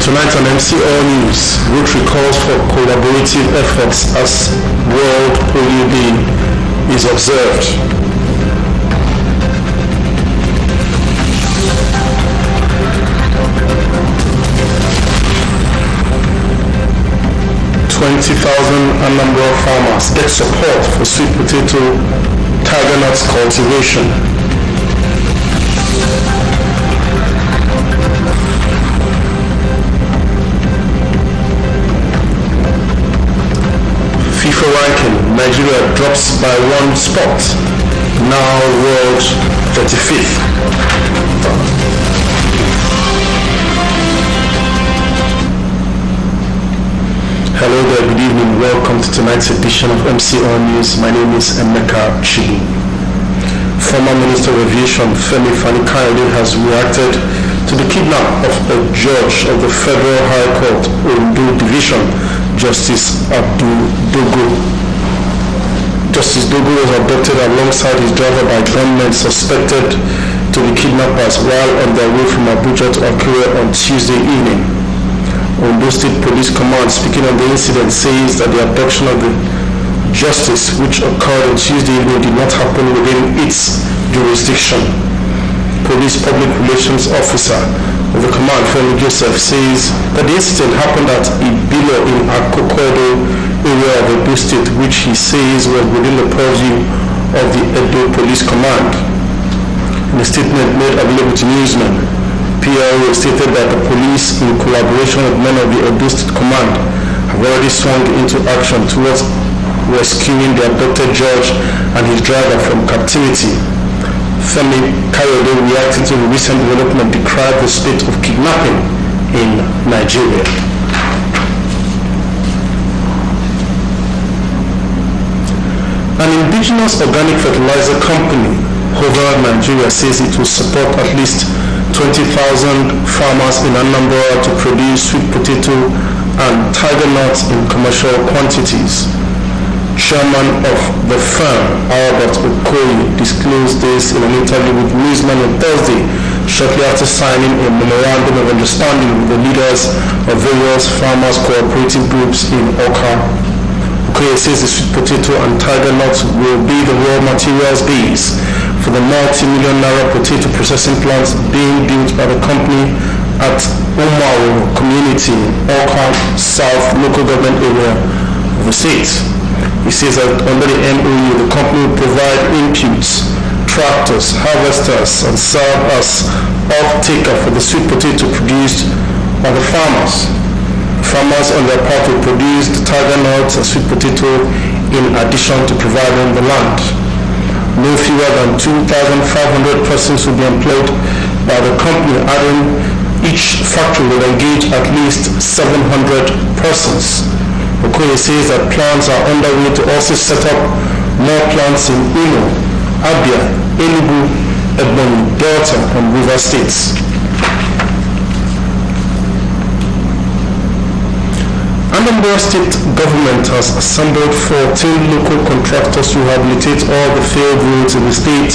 Tonight on MCL News, Rotary calls for collaborative efforts as World Polio Day is observed. Anambra farmers get support for sweet potato tiger nuts cultivation. FIFA ranking, Nigeria drops by 1 spot, now world 35th. Hello there, good evening, welcome to tonight's edition of MCL News. My name is MCLTv. Former Minister of Aviation Femi Fani-Kayode has reacted to the kidnap of a judge of the Federal High Court, Ondo Division, Justice Dogo. Justice Dogo was abducted alongside his driver by gunmen suspected to be kidnappers while on their way from Abuja to Akure on Tuesday evening. Ondo State Police Command, speaking on the incident, says that the abduction of the justice, which occurred on Tuesday evening, did not happen within its jurisdiction. Police Public Relations Officer of the command, Femi Joseph, says that the incident happened at Ibilo in Akokodo area of Edo State, which he says was within the purview of the Edo Police Command. In a statement made available to newsmen, PRO stated that the police, in collaboration with men of the Edo State Command, have already swung into action towards rescuing the abducted judge and his driver from captivity. Femi Kayode, reacting to the recent development, decried the state of kidnapping in Nigeria. An indigenous organic fertilizer company, Hover Nigeria, says it will support at least 20,000 farmers in Anambra to produce sweet potato and tiger nuts in commercial quantities. Chairman of the firm, Albert Okoye, disclosed this in an interview with newsmen on Thursday, shortly after signing a memorandum of understanding with the leaders of various farmers' cooperative groups in Oka. Okoye says the sweet potato and tiger nuts will be the raw materials base for the multi-million naira potato processing plants being built by the company at Umaru community, Oka South local government area of the state. He says that under the MOU, the company will provide inputs, tractors, harvesters, and serve as off-taker for the sweet potato produced by the farmers. Farmers on their part will produce the tiger nuts and sweet potato in addition to providing the land. No fewer than 2,500 persons will be employed by the company, adding each factory will engage at least 700 persons. Okoye says that plans are underway to also set up more plants in Imo, Abia, Enugu, Ebonyi, Delta, and River states. Anambra State government has assembled 14 local contractors to rehabilitate all the failed roads in the state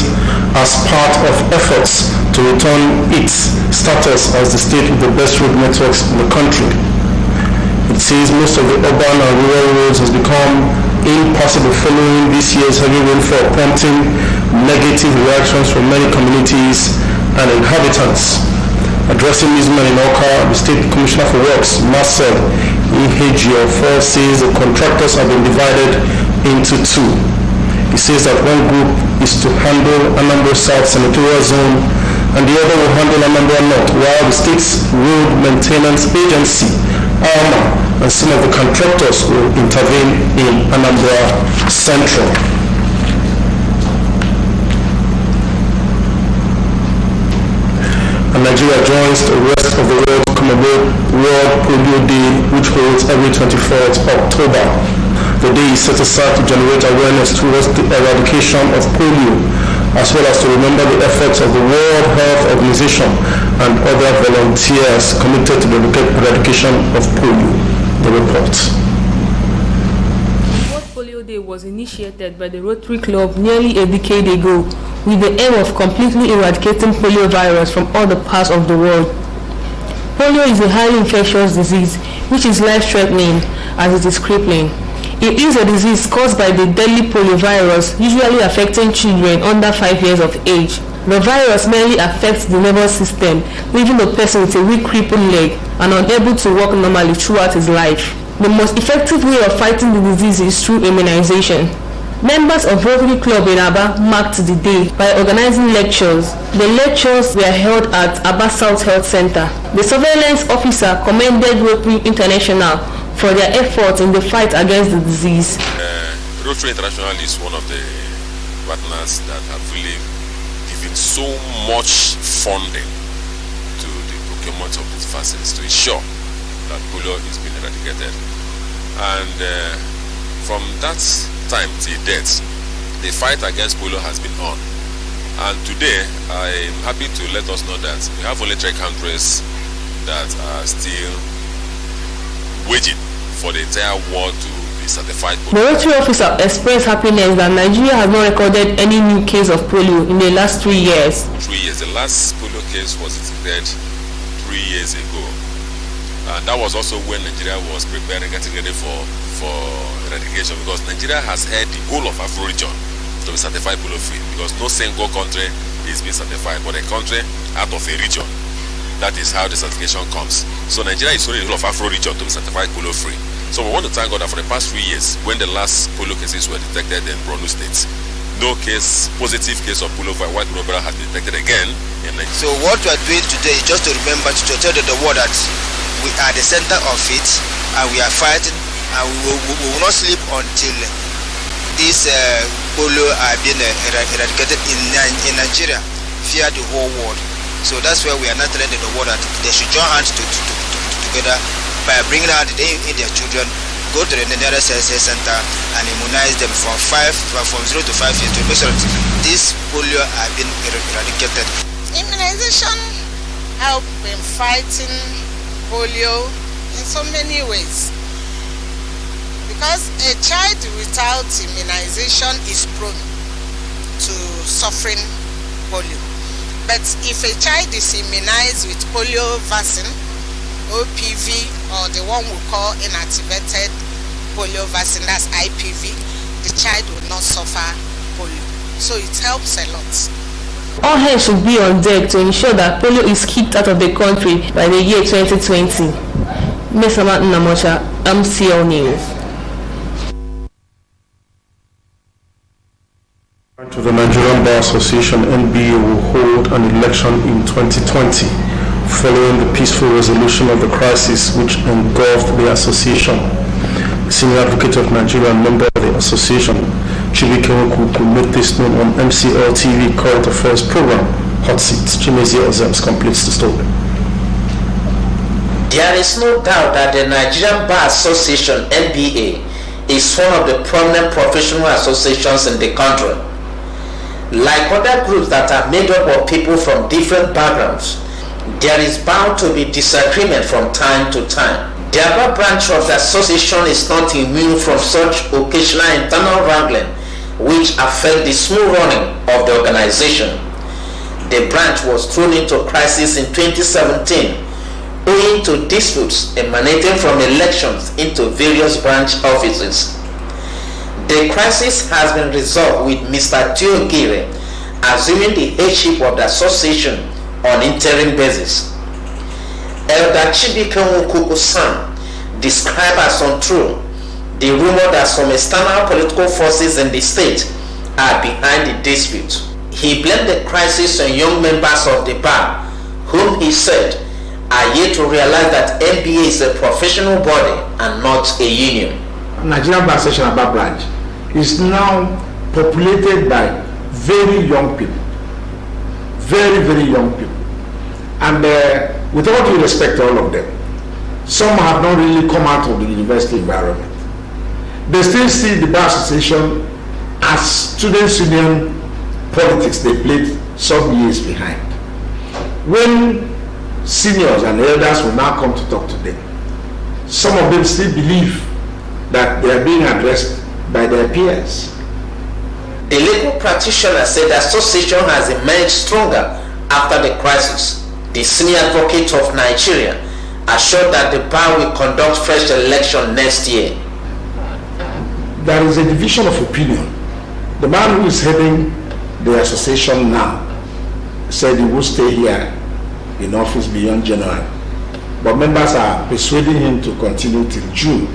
as part of efforts to return its status as the state with the best road networks in the country. It says most of the urban and rural roads has become impassable following this year's heavy rainfall, prompting negative reactions from many communities and inhabitants. Addressing these men in Oka, the State Commissioner for Works, Marcel Ihejiofor, says the contractors have been divided into two. He says that one group is to handle Anambra South Senatorial Zone and the other will handle Anambra North, while the state's road maintenance agency, ALMA, and some of the contractors will intervene in Anambra Central. And Nigeria joins the rest of the world to commemorate World Polio Day, which holds every 24th October. The day is set aside to generate awareness towards the eradication of polio, as well as to remember the efforts of the World Health Organization and other volunteers committed to the eradication of polio. The report. World Polio Day was initiated by the Rotary Club nearly a decade ago with the aim of completely eradicating polio virus from all the parts of the world. Polio is a highly infectious disease which is life-threatening as it is crippling. It is a disease caused by the deadly poliovirus, usually affecting children under 5 years of age. The virus mainly affects the nervous system, leaving the person with a weak, crippled leg and unable to walk normally throughout his life. The most effective way of fighting the disease is through immunization. Members of Rotary Club in Aba marked the day by organizing lectures. The lectures were held at Aba South Health Center. The surveillance officer commended Rotary International for their efforts in the fight against the disease. Rotary International is one of the partners that have really given so much funding to the procurement of these vaccines to ensure that polio is being eradicated. And from that time till date, the fight against polio has been on. And today, I'm happy to let us know that we have only 3 countries that are still waiting for the entire world to be certified polio. The Rotary officer expressed happiness that Nigeria has not recorded any new case of polio in the last 3 years. 3 years. The last polio case was detected 3 years ago. And that was also when Nigeria was preparing, getting ready for eradication, because Nigeria has had the whole of Afro region to be certified polio free, because no single country is being certified, but a country out of a region. That is how the certification comes. So Nigeria is only the whole of Afro region to be certified polio free. So we want to thank God that for the past 3 years, when the last polio cases were detected in Borno State, no positive case of polio white polio virus has been detected again in Nigeria. So what we are doing today is just to remember to tell the world that we are the center of it, and we are fighting, and we will not sleep until this polio are being eradicated in Nigeria, via the whole world. So that's why we are not telling the world that they should join hands together by bringing out in their children, go to the nearest health center and immunize them from 0 to 5 years to make sure that this polio are being eradicated. Immunization help in fighting polio in so many ways, because a child without immunization is prone to suffering polio. But if a child is immunized with polio vaccine, OPV, or the one we call inactivated polio vaccine, that's IPV, the child will not suffer polio. So it helps a lot. All hands should be on deck to ensure that polio is kicked out of the country by the year 2020. Ms. Amat Namocha, MCL News. To the Nigerian Bar Association, NBA will hold an election in 2020 following the peaceful resolution of the crisis which engulfed the association. The senior advocate of Nigeria and member of the association, Chibike Okuku, made this known on MCLTv current affairs program Hot Seats. Chimezi Ozems completes the story. There is no doubt that the Nigerian Bar Association, NBA, is one of the prominent professional associations in the country. Like other groups that are made up of people from different backgrounds, there is bound to be disagreement from time to time. The Aba branch of the association is not immune from such occasional internal wrangling which affect the smooth running of the organization. The branch was thrown into crisis in 2017 owing to disputes emanating from elections into various branch offices. The crisis has been resolved with Mr. Tiogire assuming the headship of the association on interim basis. Elder Chibike Okuku's son described as untrue the rumor that some external political forces in the state are behind the dispute. He blamed the crisis on young members of the bar, whom he said are yet to realize that NBA is a professional body and not a union. Nigerian Bar Association Aba branch is now populated by very young people, very young people, and with all due respect to all of them, some have not really come out of the university environment. They still see the Bar Association as students' union politics they played some years behind. When seniors and elders will now come to talk to them, some of them still believe that they are being addressed by their peers. The legal practitioner said the association has emerged stronger after the crisis. The senior advocate of Nigeria assured that the bar will conduct fresh election next year. There is a division of opinion. The man who is heading the association now said he will stay here in office beyond January. But members are persuading him to continue till June,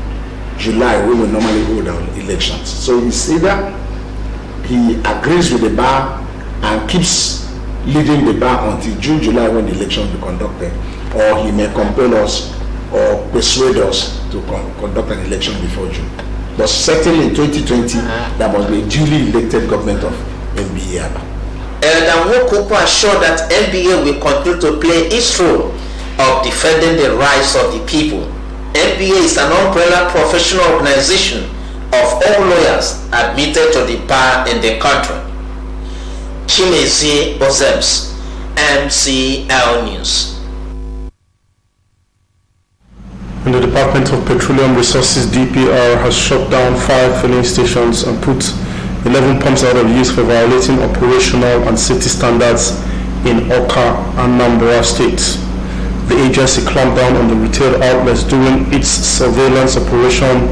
July, when we normally hold our elections. So it's either he agrees with the bar and keeps leading the bar until June, July, when the election will be conducted, or he may compel us or persuade us to conduct an election before June. But certainly in 2020, there must be a duly elected government of MBA. Elder Nwokopu assured that MBA will continue to play its role of defending the rights of the people. MBA is an umbrella professional organization of all lawyers admitted to the bar in the country. Chimezi Ozems, MCL News. And the Department of Petroleum Resources (DPR) has shut down 5 filling stations and put 11 pumps out of use for violating operational and safety standards in Awka and Anambra states. The agency clamped down on the retail outlets during its surveillance operation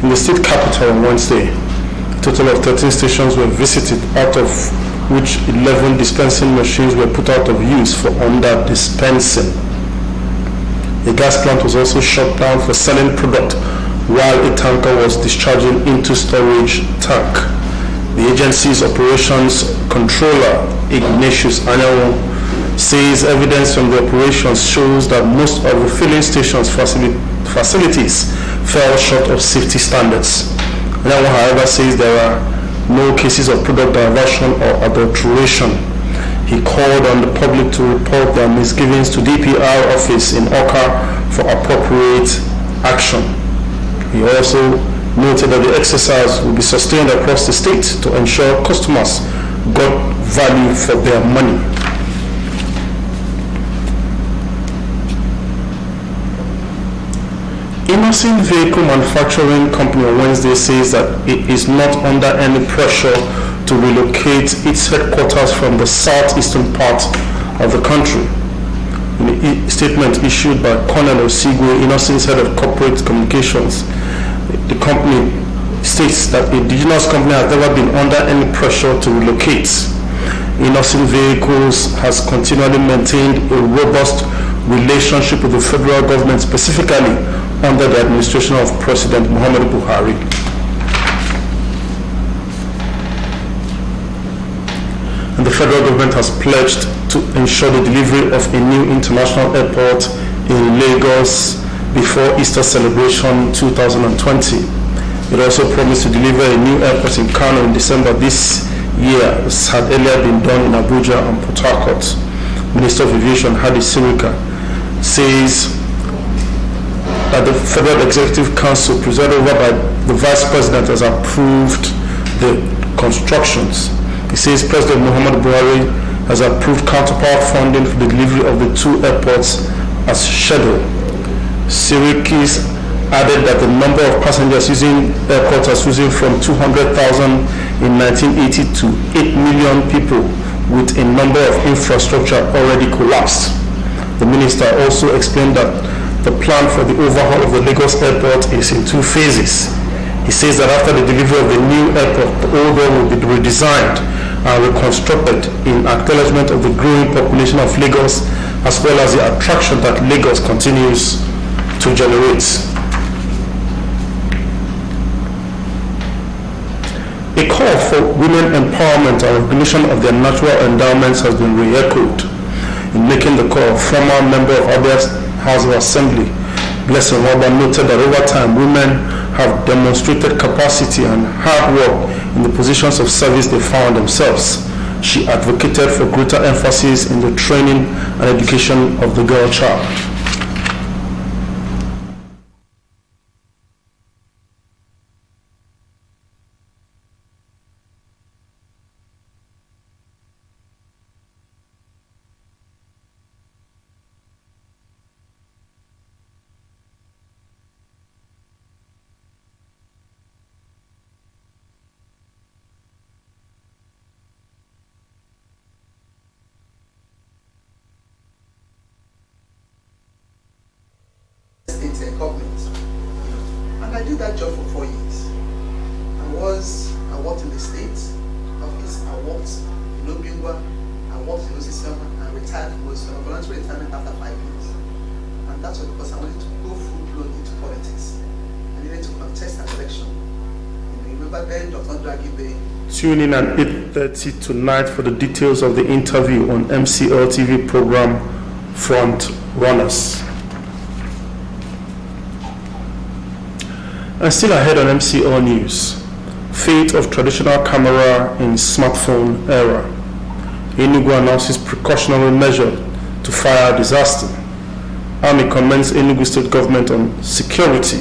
in the state capital on Wednesday. A total of 13 stations were visited, out of which 11 dispensing machines were put out of use for under-dispensing. The gas plant was also shut down for selling product while a tanker was discharging into storage tank. The agency's operations controller, Ignatius Anyanwu, says evidence from the operations shows that most of the filling stations facilities fell short of safety standards. Anyanwu, however, says there are no cases of product diversion or adulteration. He called on the public to report their misgivings to DPR office in Awka for appropriate action. He also noted that the exercise will be sustained across the state to ensure customers got value for their money. Innocent Vehicle Manufacturing Company on Wednesday says that it is not under any pressure to relocate its headquarters from the southeastern part of the country. In a statement issued by Colonel Osigwe, Innocent's head of corporate communications, the company states that the indigenous company has never been under any pressure to relocate. Innocent Vehicles has continually maintained a robust relationship with the federal government, specifically under the administration of President Muhammadu Buhari. And the federal government has pledged to ensure the delivery of a new international airport in Lagos before Easter celebration 2020. It also promised to deliver a new airport in Kano in December this year, as had earlier been done in Abuja and Port Harcourt. Minister of Aviation Hadi Sirika says that the Federal Executive Council, presided over by the Vice President, has approved the constructions. He says President Muhammadu Buhari has approved counterpart funding for the delivery of the 2 airports as scheduled. Sirikis added that the number of passengers using airports has risen from 200,000 in 1980 to 8 million people, with a number of infrastructure already collapsed. The minister also explained that the plan for the overhaul of the Lagos airport is in 2 phases. He says that after the delivery of the new airport, the old one will be redesigned and reconstructed in acknowledgement of the growing population of Lagos, as well as the attraction that Lagos continues to generate. A call for women empowerment and recognition of their natural endowments has been re-echoed. In making the call, former member of Abia House of Assembly, Blessing Waba, noted that over time women have demonstrated capacity and hard work in the positions of service they found themselves. She advocated for greater emphasis in the training and education of the girl child. with government. And I did that job for 4 years. I worked in the state office, I worked in Obingwa, I worked in Osisiama, and retired from Osisiama, voluntary retirement after 5 years. And that's what, because I wanted to go full-blown into politics. I needed to contest an election. Remember then, Dr. Draghi. Tune in at 8:30 tonight for the details of the interview on MCLTv program Front Runners. And still ahead on MCL News, fate of traditional camera in smartphone era. Enugu announces precautionary measure to fire disaster. Army commends Enugu state government on security.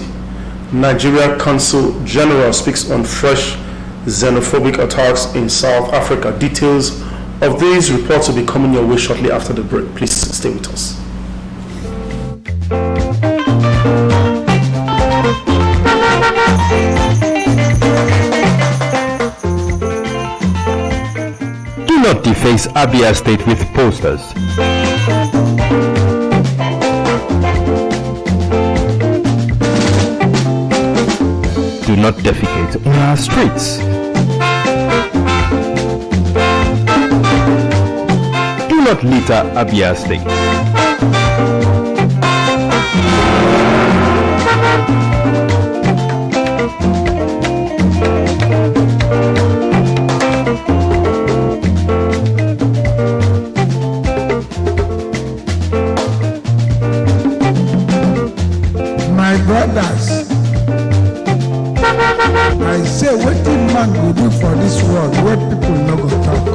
Nigeria Consul General speaks on fresh xenophobic attacks in South Africa. Details of these reports will be coming your way shortly after the break. Please stay with us. Do not deface Abia State with posters. Do not defecate on our streets. Do not litter Abia State. My brothers, I say wetin man go do for this world where people no go talk.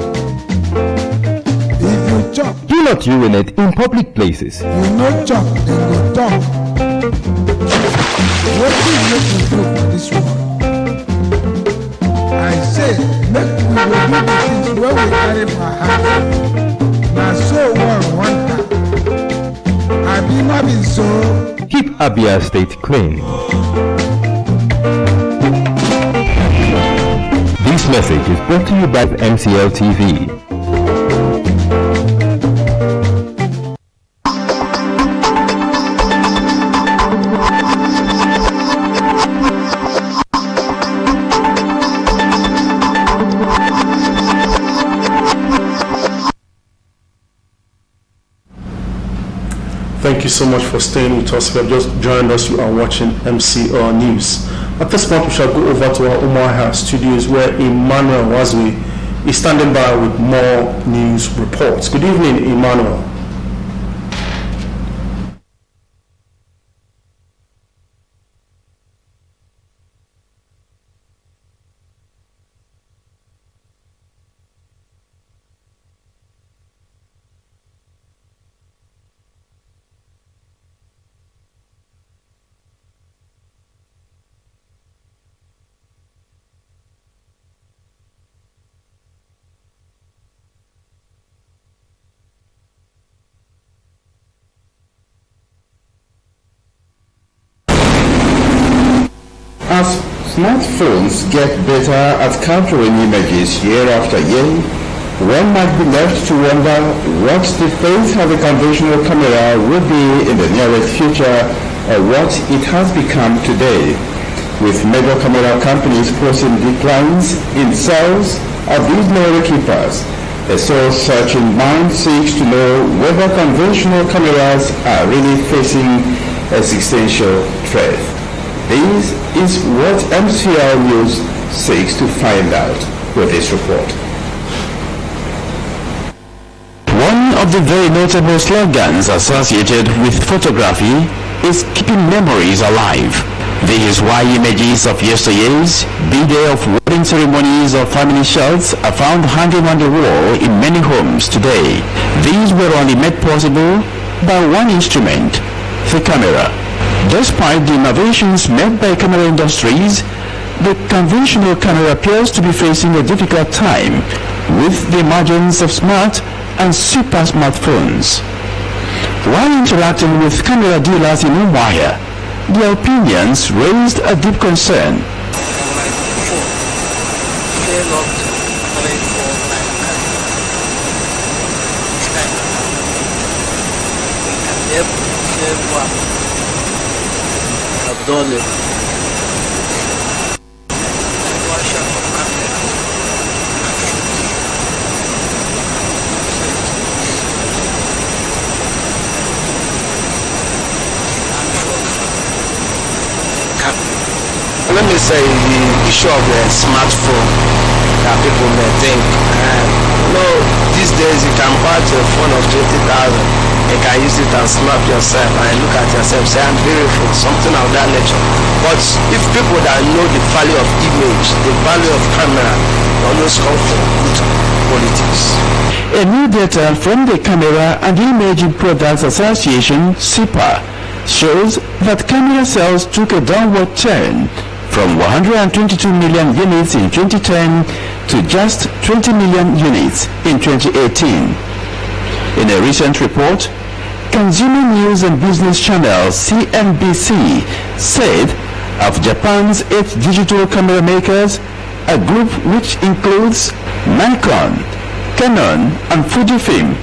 If you chop, Do not urinate in public places. you no chop, dem go talk. Wetin make we do for this world? I say make we go do the things wey we carry for heart. Na so one want am. Abi no be so. Keep Abia State clean. This message is brought to you by MCLTv. Thank you so much for staying with us. If you have just joined us, you are watching MCL News. At this point, we shall go over to our Umuahia studios where Emmanuel Wazwe is standing by with more news reports. Good evening, Emmanuel. As smartphones get better at capturing images year after year, one might be left to wonder what the fate of a conventional camera will be in the nearest future or what it has become today, with major camera companies posting declines in sales of these memory keepers. A soul-searching mind seeks to know whether conventional cameras are really facing existential threat. This is what MCL News seeks to find out with this report. One of the very notable slogans associated with photography is keeping memories alive. This is why images of yesteryears, be they of wedding ceremonies or family shots, are found hanging on the wall in many homes today. These were only made possible by one instrument, the camera. Despite the innovations made by camera industries, the conventional camera appears to be facing a difficult time with the emergence of smart and super smartphones. While interacting with camera dealers in Umuahia, their opinions raised a deep concern. done it. Let me say the issue of the smartphone that people may think. These days you can buy a phone of 20,000. You can use it and snap yourself and look at yourself, say I'm beautiful, something of that nature. But if people that know the value of image, the value of camera, always come from good politics. A new data from the Camera and Imaging Products Association, CIPA, shows that camera sales took a downward turn from 122 million units in 2010 to just 20 million units in 2018. In a recent report, Consumer News and Business Channel CNBC said of Japan's 8 digital camera makers, a group which includes Nikon, Canon and Fujifilm,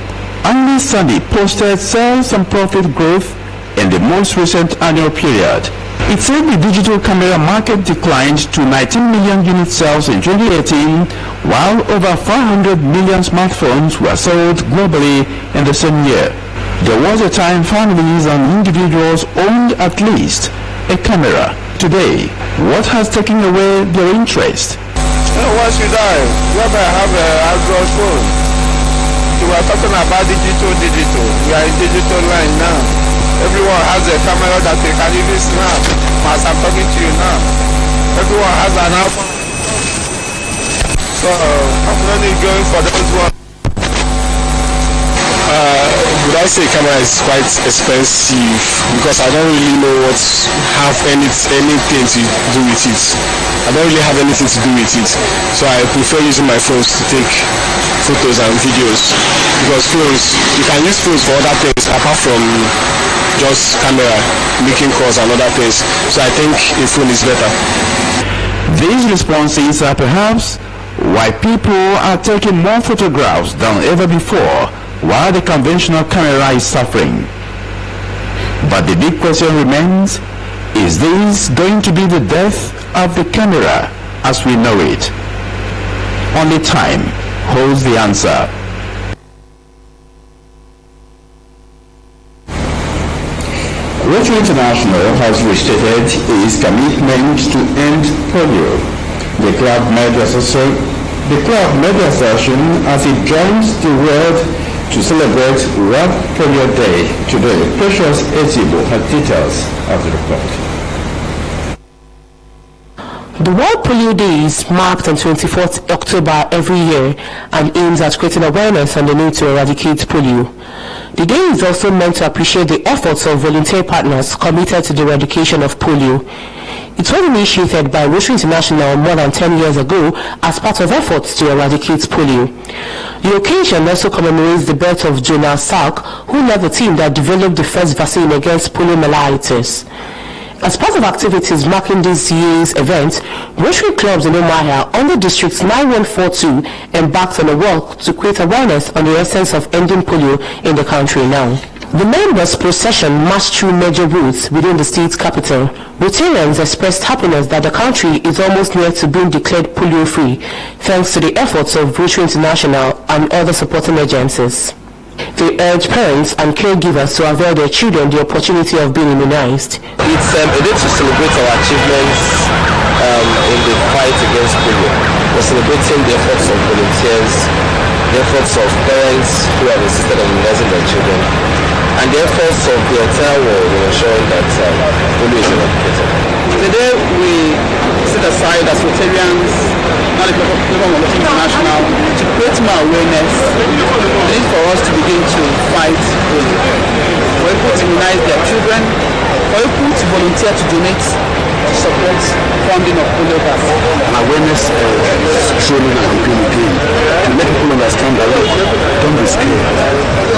only Sony posted sales and profit growth in the most recent annual period. It said the digital camera market declined to 19 million unit sales in 2018, while over 400 million smartphones were sold globally in the same year. There was a time families and individuals owned at least a camera. Today, what has taken away their interest? Once you die, whoever have an Android phone, you are talking about digital. We are in digital line now. Everyone has a camera that they can even snap. As I'm talking to you now, everyone has an iPhone. So I'm only going for those ones. Would I say camera is quite expensive because I don't really know anything to do with it. I don't really have anything to do with it, so I prefer using my phones to take photos and videos, because phones, you can use phones for other things apart from just camera, making calls and other things. So I think a phone is better. These responses are perhaps why people are taking more photographs than ever before, while the conventional camera is suffering. But the big question remains, is this going to be the death of the camera as we know it? Only time holds the answer. Rotary International has restated its commitment to end polio. The club made assertion as it joins the world to celebrate World Polio Day today. Precious Ezibo has details of the report. The World Polio Day is marked on 24th October every year and aims at creating awareness on the need to eradicate polio. The day is also meant to appreciate the efforts of volunteer partners committed to the eradication of polio. It was initiated by Rotary International more than 10 years ago as part of efforts to eradicate polio. The occasion also commemorates the birth of Jonas Salk, who led the team that developed the first vaccine against poliomyelitis. As part of activities marking this year's event, Rotary clubs in Umuahia under Districts 9142 embarked on a walk to create awareness on the essence of ending polio in the country now. The members' procession marched through major routes within the state capital. Rotarians expressed happiness that the country is almost near to being declared polio-free, thanks to the efforts of Rotary International and other supporting agencies. They urge parents and caregivers to avail their children the opportunity of being immunized. It's a day to celebrate our achievements in the fight against polio. We're celebrating the efforts of volunteers, the efforts of parents who have insisted on immunizing their children, and the efforts of the entire world in ensuring that polio is eradicated. Today we set aside as Rotarians, not the people of International, to create more awareness, the need for us to begin to fight polio. For people to immunize their children, for people to volunteer to donate to support funding of polio vaccine. An awareness is truly a campaign again. And let people understand that don't be scared,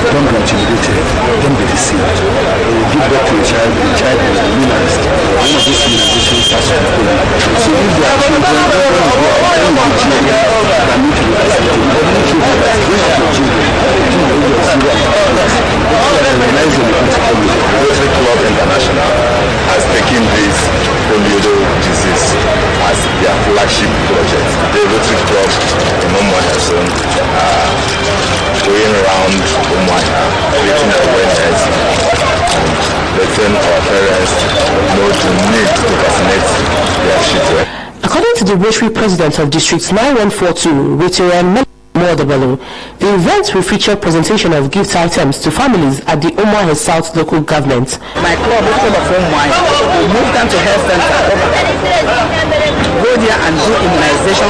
don't be intimidated, don't be deceived. When you give birth to a child is immunized. One of these immunizations starts with polio. So if there are children that need to be vaccinated, Rotary Club International has taken this flagship project. The Rotary Club in Umuahia zone going around Umuahia, creating awareness and letting our parents know the need to vaccinate their children. According to the Rotary President of District 9142, Rotarian Modabalo, the event will feature presentation of gift items to families at the Umuahia South local government. My club, Rotary of Umuahia, will move down to health center, go there and do immunization,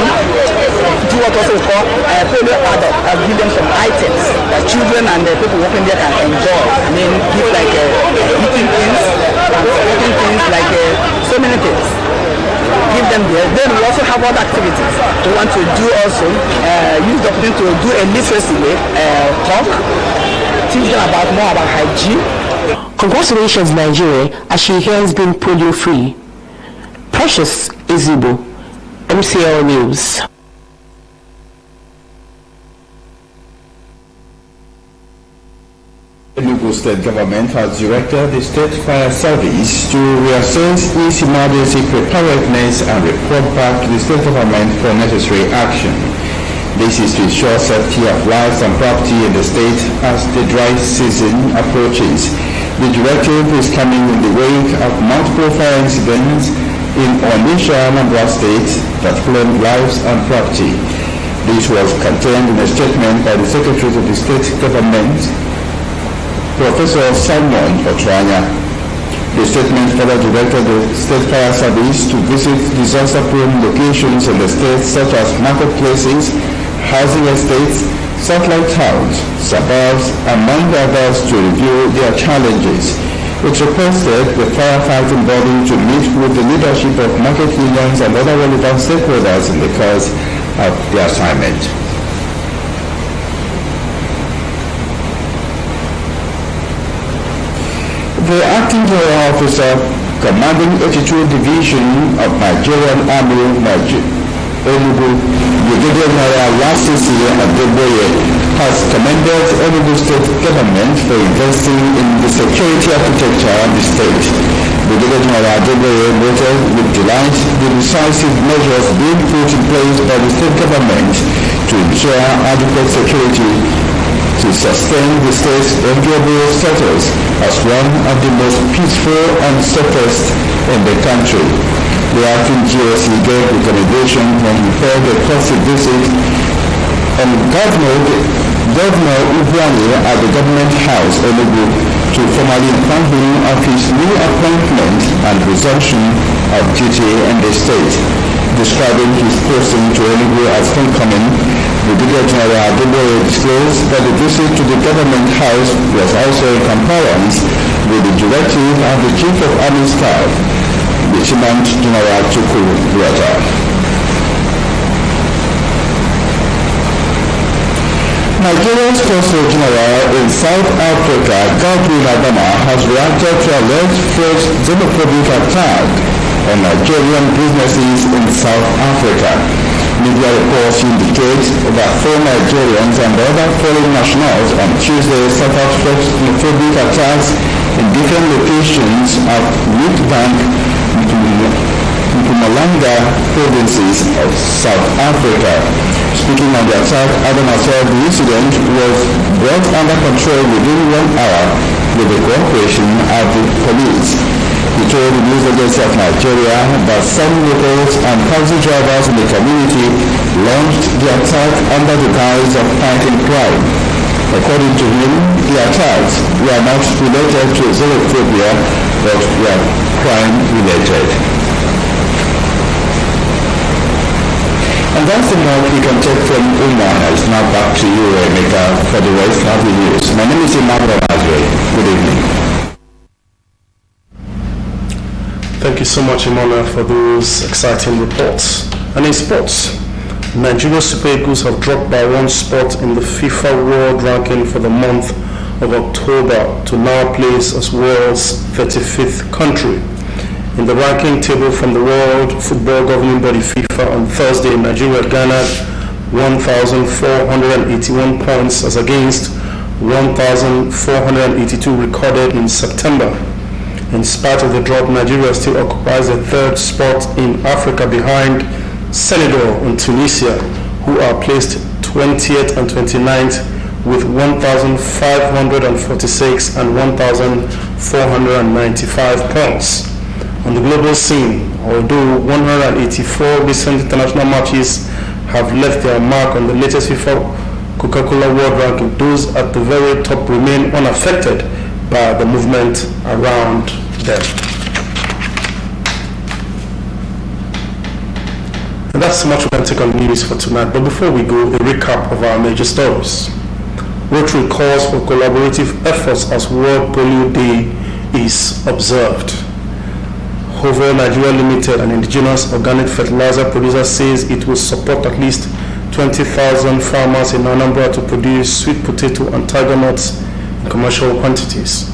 do what also we call polio adult, give them some items that children and the people working there can enjoy. I mean, give like eating things, transporting things, like so many things. Give them there. Then we also have other activities. We want to do also, use the opportunity to do a literacy talk, teach them more about hygiene. Congratulations, Nigeria, as she has been polio free. Precious Izibo, MCL News. The Enugu State Government has directed the State Fire Service to reassess its emergency preparedness and report back to the State Government for necessary action. This is to ensure safety of lives and property in the state as the dry season approaches. The directive is coming in the wake of multiple fire incidents in Onitsha, Anambra State that claimed lives and property. This was contained in a statement by the Secretary of the State Government, Professor Simon Otranya. The statement further directed the State Fire Service to visit disaster-prone locations in the state such as marketplaces, housing estates, satellite towns, suburbs, among others to review their challenges. It requested the firefighting body to meet with the leadership of market unions and other relevant stakeholders in the course of the assignment. The acting general officer commanding 82 Division of Nigerian Army, Enugu Brigadier General Lasisi Adeboye, has commended Enugu State Government for investing in the security architecture of the state. Brigadier General Adeboye noted with delight the decisive measures being put in place by the state government to ensure adequate security to sustain the state's enviable status as one of the most peaceful and safest in the country. The acting GOC gave recommendation when he paid a courtesy visit and Governor Ubuani at the Government House, Enugu, to formally inform him of his new appointment and resumption of duty in the state. Describing his person to Enugu as homecoming, Brigadier General Adeboye disclosed that the visit to the Government House was also in compliance with the directive of the Chief of Army Staff, Lieutenant General Chukwu Buata. Nigeria's Consul General in South Africa, Godwin Adama, has reacted to alleged false xenophobic attack on Nigerian businesses in South Africa. Media reports indicate that 4 Nigerians and other foreign nationals on Tuesday suffered false xenophobic attacks in different locations of Witbank, Mpumalanga provinces of South Africa. Speaking on the attack, Adama said the incident was brought under control within 1 hour with the cooperation of the police. He told the news agency of Nigeria that some locals and taxi drivers in the community launched the attack under the guise of fighting crime. According to him, the attacks were not related to xenophobia, but were crime-related. And that's the note we can take from Umuahia. It's now back to you, Emeka, for the rest of the news. My name is Emmanuel Azwe. Good evening. Thank you so much, Emmanuel, for those exciting reports. And in sports, Nigeria's Super Eagles have dropped by 1 spot in the FIFA World Ranking for the month of October to now place as world's 35th country. In the ranking table from the World Football Governing Body FIFA on Thursday, Nigeria garnered 1,481 points as against 1,482 recorded in September. In spite of the drop, Nigeria still occupies the 3rd spot in Africa behind Senegal and Tunisia, who are placed 20th and 29th with 1,546 and 1,495 points. On the global scene, although 184 recent international matches have left their mark on the latest FIFA Coca-Cola World Ranking, those at the very top remain unaffected by the movement around them. And that's much we can take on news for tonight. But before we go, a recap of our major stories. Rotary calls for collaborative efforts as World Polio Day is observed. Hover Nigeria Limited, an indigenous organic fertilizer producer, says it will support at least 20,000 farmers in Anambra to produce sweet potato and tiger nuts in commercial quantities.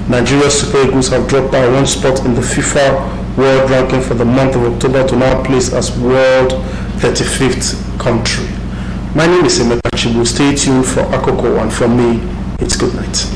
Nigeria's Super Eagles have dropped by one spot in the FIFA World Ranking for the month of October to now place as world 35th country. My name is Emeka Chibu. Stay tuned for Akoko, and from me, it's good night.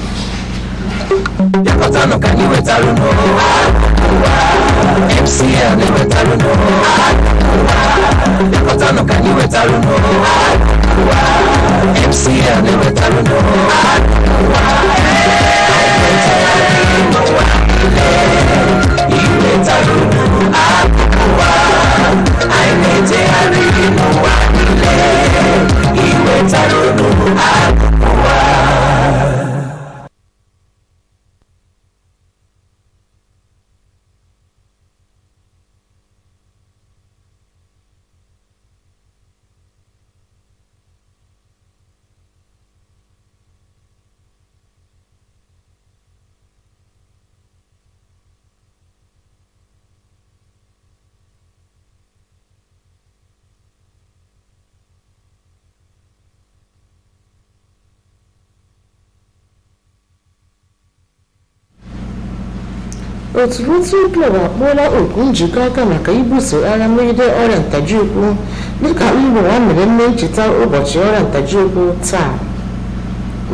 otu Rotary Club akpọọla oku njikọ aka maka ibuso agha megide ọrịa ntajiụkwụ dịka mbọ ha mere mme ncheta ụbọchị ọrịa ntajiụkwụ taa.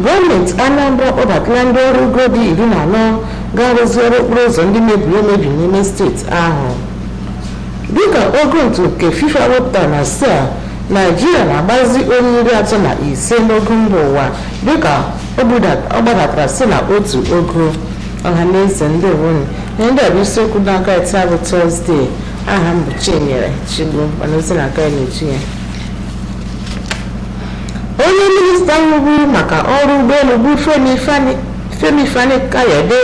Gọọmenti Anambra kpọbatala ndị ọrụ ugbo dị 14 ga-arụzi ọrụ okporo ụzọ ndị mebiri emebi n'ime steeti ahụ. Dịka ogo nke FIFA wepụtara na SEA, Naịjirịa na-agbazi onye 35 n'ogo mba ụwa dịka ọ gbadatara si na otu ogo. Ọhaneze ndị owonu ndị a bụ isiokwu n'aka taa bụ Tọzdee. Aha m bụ Chinyere Chigbo, mana ozi n'aka ya n'etu ya. Onye minista nwụrụ maka ọrụ ụgbọelu bụ Femi Fani-Kayode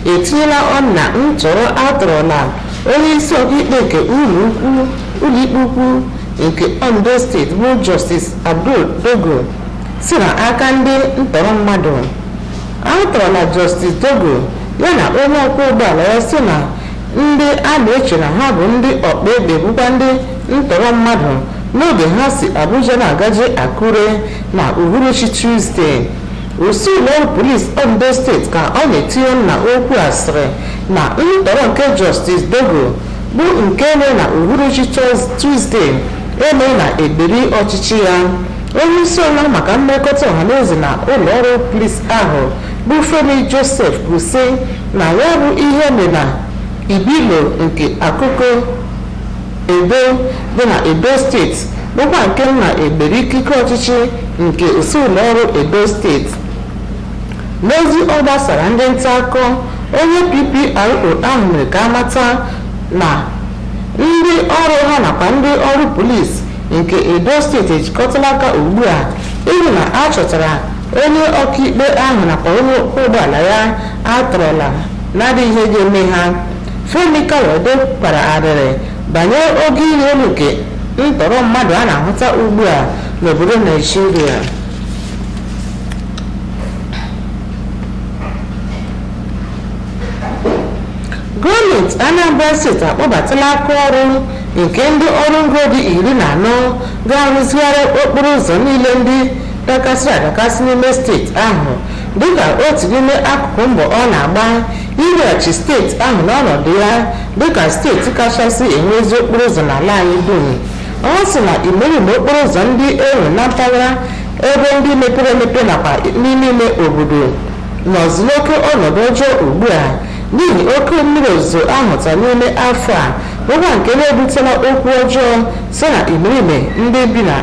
etinyela ọnụ na ntọrọ atọrọ na onye isi ọkaikpe nke ụlọikpe ukwu nke Ondo steeti bụ Justice Abdul Dogo si na aka ndị ntọrọ mmadụ. Atọrọ na Justice Dogo ya na onye ọkwọ ụgbọala ya si na ndị a na-eche na ha bụ ndị ọkpa egbe bụkwa ndị ntọrọ mmadụ n'oge ha si Abuja na-agaje Akure na uhuruchi Tuesday. Osi ụlọọrụ polisi Ondo steeti ka ọ na-etinye na okwu asịrị na ntọrọ nke Justice Dogo bụ nke mere na uhuruchi Tuesday eme na egberi ọchịchị ya. Onye isi ọrụ maka mmekọta ọhaneze na ụlọọrụ polisi ahụ bụ Femi Joseph kwuru sị na ya bụ ihe mere na Ibilo nke akụkụ Edo dị na Edo steeti bụkwa nke na-egberi ikike ọchịchị nke osi ụlọọrụ Edo steeti. N'ozi ọ gbasara ndị nta akụkọ, onye PPRO ahụ mere ka amata na ndị ọrụ ha nakwa ndị ọrụ polisi nke Edo steeti ejikọtala aka ugbu a ịhụ na a chọtara onye ọkaikpe ahụ nakwa onye ụgbọala ya atọrọla na-adịghị ihe ga-eme ha. Femi Kayode kpara arịrị banyere oge ihe elu nke ntọrọ mmadụ a na-ahụta ugbu a n'obodo Naijiria. Gọọmenti Anambra steeti akpọbatala aka ọrụ nke ndị ọrụ ngo dị 14 ga-arụzigharị okporo ụzọ niile ndị dakasịrị adakasị n'ime steeti ahụ dịka otu n'ime akụkụ mbọ ọ na-agba iweghachi steeti ahụ n'ọnọdụ ya dịka steeti kachasị enwezi okporo ụzọ n'ala anyị dum. Ọ sị na imerime okporo ụzọ ndị enwe na mpaghara ebe ndị mepere emepe nakwa n'ime ime obodo nọzi n'oke ọnọdụ ọjọọ ugbu a n'ihi oke mmiri ozuzo ahụta n'ime afọ a ụgwọ nke na-ebutela okwu ọjọọ si na imerime ndị bi na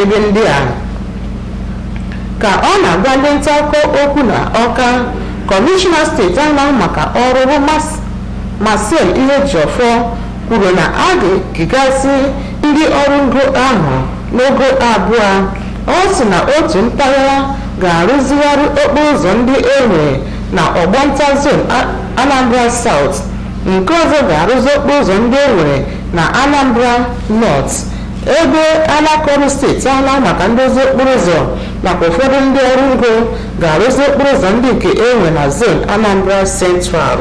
ebe ndị a. Ka ọ na-agwa ndị nta akụkọ okwu na Ọka, Kọmishọna steeti ahụ maka ọrụ bụ Marcel Ihejiọfọ kwuru na a ga-ekegasị ndị ọrụ ngo ahụ n'ogo abụọ. Ọ sị na otu mpaghara ga-arụzigharị okporo ụzọ ndị enwere na ọgbanta zon Anambra South, nke ọzọ ga-arụzi okporo ụzọ ndị enwere na Anambra North, ebe alakọrụ steeti ahụ maka ndozi okporo ụzọ nakwa ụfọdụ ndị ọrụ ngo ga-arụzi okporo ụzọ ndị nke enwere na zon Anambra Central.